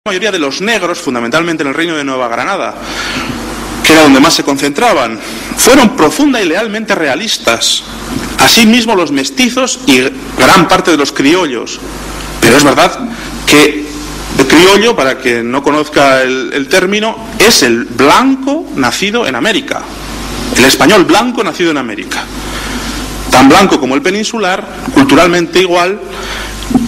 mayoría de los negros, fundamentalmente en el Reino de Nueva Granada, que era donde más se concentraban, fueron profunda y lealmente realistas. Asimismo los mestizos y gran parte de los criollos. Pero es verdad que el criollo, para quien no conozca el término, es el blanco nacido en América. El español blanco nacido en América. Tan blanco como el peninsular, culturalmente igual,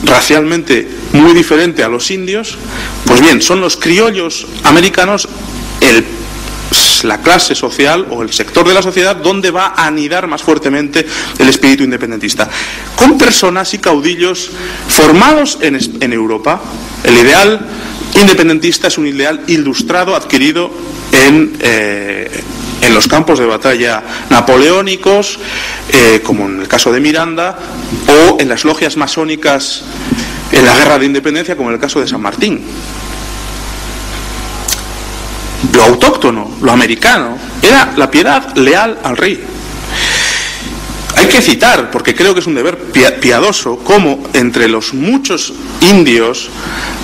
racialmente muy diferente a los indios. Pues bien, son los criollos americanos la clase social o el sector de la sociedad donde va a anidar más fuertemente el espíritu independentista, con personas y caudillos formados en Europa. El ideal independentista es un ideal ilustrado, adquirido en los campos de batalla napoleónicos, como en el caso de Miranda, o en las logias masónicas en la guerra de independencia, como en el caso de San Martín. Lo autóctono, lo americano, era la piedad leal al rey. Hay que citar, porque creo que es un deber piadoso, cómo entre los muchos indios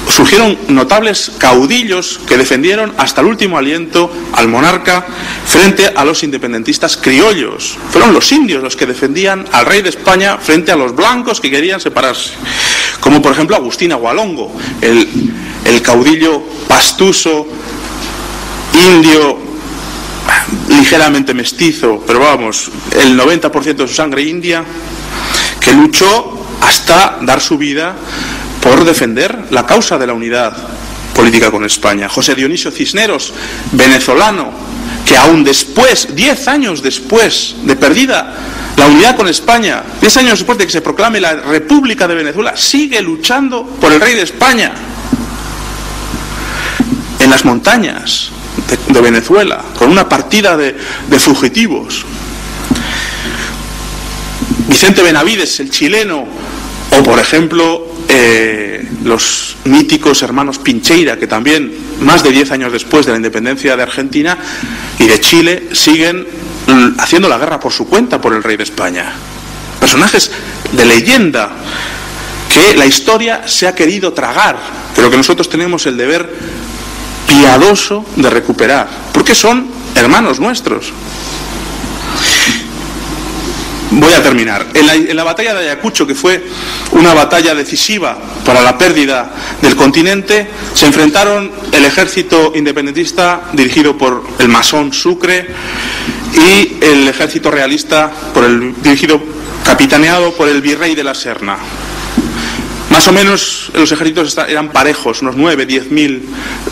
surgieron notables caudillos que defendieron hasta el último aliento al monarca frente a los independentistas criollos. Fueron los indios los que defendían al rey de España frente a los blancos que querían separarse. Como por ejemplo Agustín Agualongo, el caudillo pastuso, indio, ligeramente mestizo, pero vamos, el 90% de su sangre india, que luchó hasta dar su vida por defender la causa de la unidad política con España. José Dionisio Cisneros, venezolano, que aún después, 10 años después de perdida la unidad con España, 10 años después de que se proclame la República de Venezuela, sigue luchando por el rey de España en las montañas de Venezuela, con una partida de fugitivos. Vicente Benavides, el chileno, o por ejemplo los míticos hermanos Pincheira, que también más de 10 años después de la independencia de Argentina y de Chile siguen haciendo la guerra por su cuenta por el rey de España. Personajes de leyenda que la historia se ha querido tragar, pero que nosotros tenemos el deber piadoso de recuperar, porque son hermanos nuestros. Voy a terminar. En la batalla de Ayacucho, que fue una batalla decisiva para la pérdida del continente, se enfrentaron el ejército independentista dirigido por el masón Sucre y el ejército realista capitaneado por el virrey de la Serna. Más o menos los ejércitos eran parejos, unos 9-10.000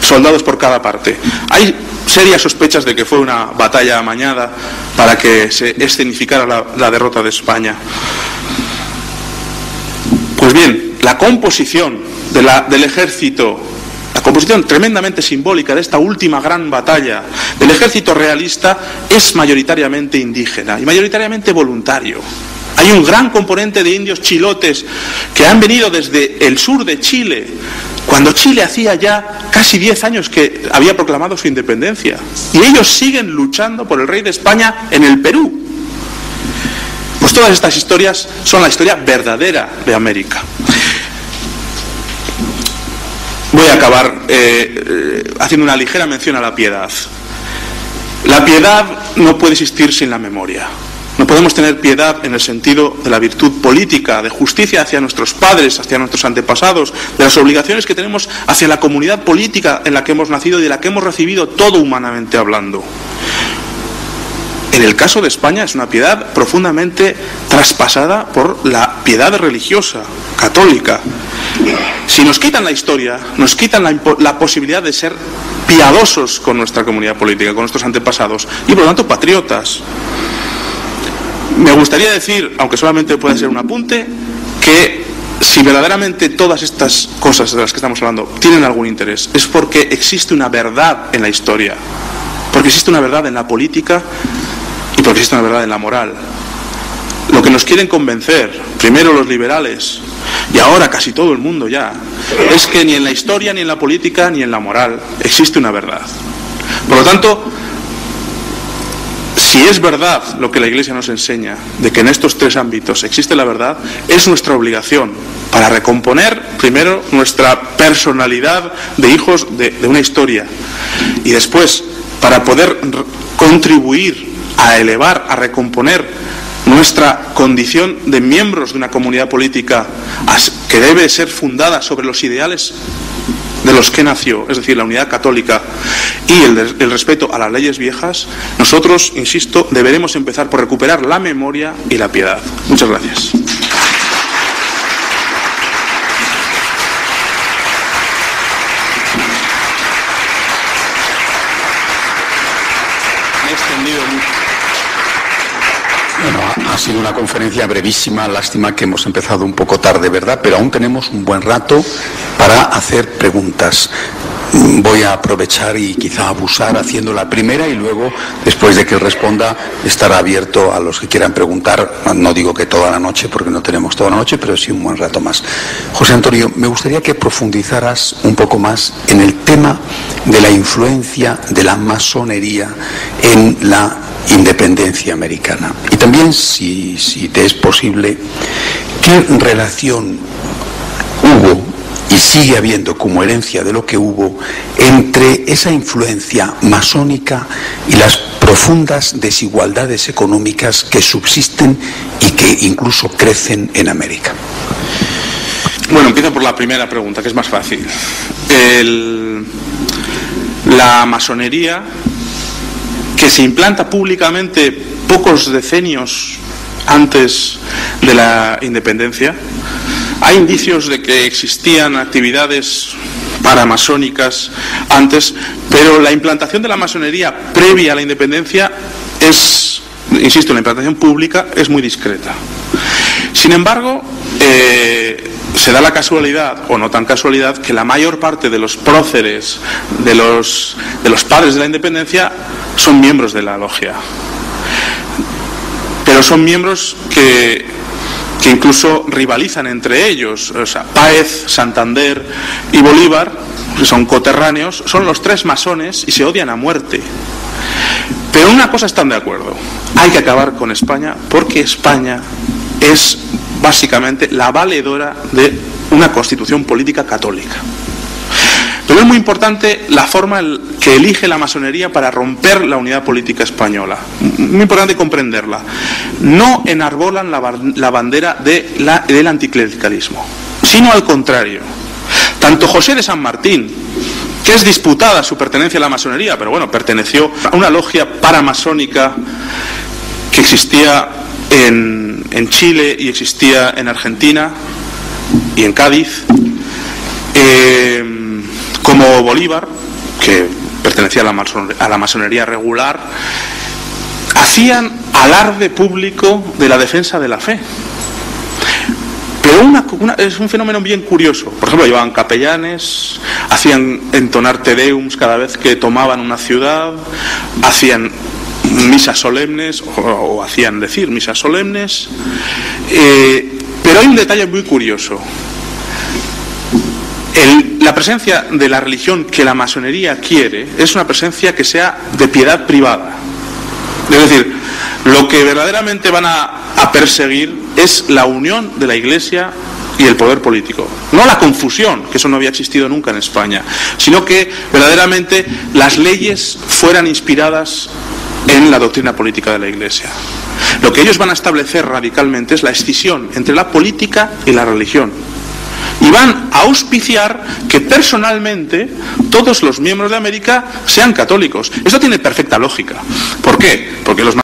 soldados por cada parte. Hay serias sospechas de que fue una batalla amañada para que se escenificara la derrota de España. Pues bien, la composición del ejército, la composición tremendamente simbólica de esta última gran batalla del ejército realista es mayoritariamente indígena y mayoritariamente voluntario. Hay un gran componente de indios chilotes que han venido desde el sur de Chile, cuando Chile hacía ya casi 10 años que había proclamado su independencia. Y ellos siguen luchando por el rey de España en el Perú. Pues todas estas historias son la historia verdadera de América. Voy a acabar haciendo una ligera mención a la piedad. La piedad no puede existir sin la memoria. No podemos tener piedad en el sentido de la virtud política, de justicia hacia nuestros padres, hacia nuestros antepasados, de las obligaciones que tenemos hacia la comunidad política en la que hemos nacido y de la que hemos recibido todo humanamente hablando. En el caso de España es una piedad profundamente traspasada por la piedad religiosa, católica. Si nos quitan la historia, nos quitan la posibilidad de ser piadosos con nuestra comunidad política, con nuestros antepasados, y por lo tanto patriotas. Me gustaría decir, aunque solamente puede ser un apunte, que si verdaderamente todas estas cosas de las que estamos hablando tienen algún interés, es porque existe una verdad en la historia, porque existe una verdad en la política y porque existe una verdad en la moral. Lo que nos quieren convencer, primero los liberales y ahora casi todo el mundo ya, es que ni en la historia, ni en la política, ni en la moral existe una verdad. Por lo tanto, Si es verdad lo que la Iglesia nos enseña, de que en estos tres ámbitos existe la verdad, es nuestra obligación para recomponer primero nuestra personalidad de hijos de una historia y después para poder contribuir a elevar, a recomponer nuestra condición de miembros de una comunidad política que debe ser fundada sobre los ideales de los que nació, es decir, la unidad católica y el respeto a las leyes viejas. Nosotros, insisto, deberemos empezar por recuperar la memoria y la piedad. Muchas gracias. Me he extendido mucho. Bueno, ha sido una conferencia brevísima, lástima que hemos empezado un poco tarde, ¿verdad? Pero aún tenemos un buen rato para hacer preguntas. Voy a aprovechar y quizá abusar haciendo la primera y luego, después de que él responda, estará abierto a los que quieran preguntar. No digo que toda la noche, porque no tenemos toda la noche, pero sí un buen rato más. José Antonio, me gustaría que profundizaras un poco más en el tema de la influencia de la masonería en la independencia americana. Y también, si te es posible, ¿qué relación hubo y sigue habiendo como herencia de lo que hubo entre esa influencia masónica y las profundas desigualdades económicas que subsisten y que incluso crecen en América? Bueno, empiezo por la primera pregunta, que es más fácil. La masonería, que se implanta públicamente pocos decenios antes de la independencia. Hay indicios de que existían actividades paramasónicas antes, pero la implantación de la masonería previa a la independencia es, insisto, la implantación pública es muy discreta. Sin embargo, se da la casualidad, o no tan casualidad, que la mayor parte de los próceres, de los padres de la independencia, son miembros de la logia. Pero son miembros que incluso rivalizan entre ellos. O sea, Páez, Santander y Bolívar, que son coterráneos, son los tres masones y se odian a muerte. Pero en una cosa están de acuerdo: hay que acabar con España, porque España es básicamente la valedora de una constitución política católica. Pero es muy importante la forma que elige la masonería para romper la unidad política española. Muy importante comprenderla. No enarbolan la bandera del anticlericalismo, sino al contrario. Tanto José de San Martín, que es disputada su pertenencia a la masonería, pero bueno, perteneció a una logia paramasónica que existía en Chile y existía en Argentina y en Cádiz, como Bolívar, que pertenecía a la masonería regular, hacían alarde público de la defensa de la fe. Pero es un fenómeno bien curioso. Por ejemplo, llevaban capellanes, hacían entonar Te Deums cada vez que tomaban una ciudad, hacían misas solemnes, o hacían decir misas solemnes. Pero hay un detalle muy curioso. La presencia de la religión que la masonería quiere es una presencia que sea de piedad privada. Es decir, lo que verdaderamente van a perseguir es la unión de la Iglesia y el poder político. No la confusión, que eso no había existido nunca en España, sino que verdaderamente las leyes fueran inspiradas en la doctrina política de la Iglesia. Lo que ellos van a establecer radicalmente es la escisión entre la política y la religión. Y van a auspiciar que personalmente todos los miembros de América sean católicos. Esto tiene perfecta lógica. ¿Por qué? Porque los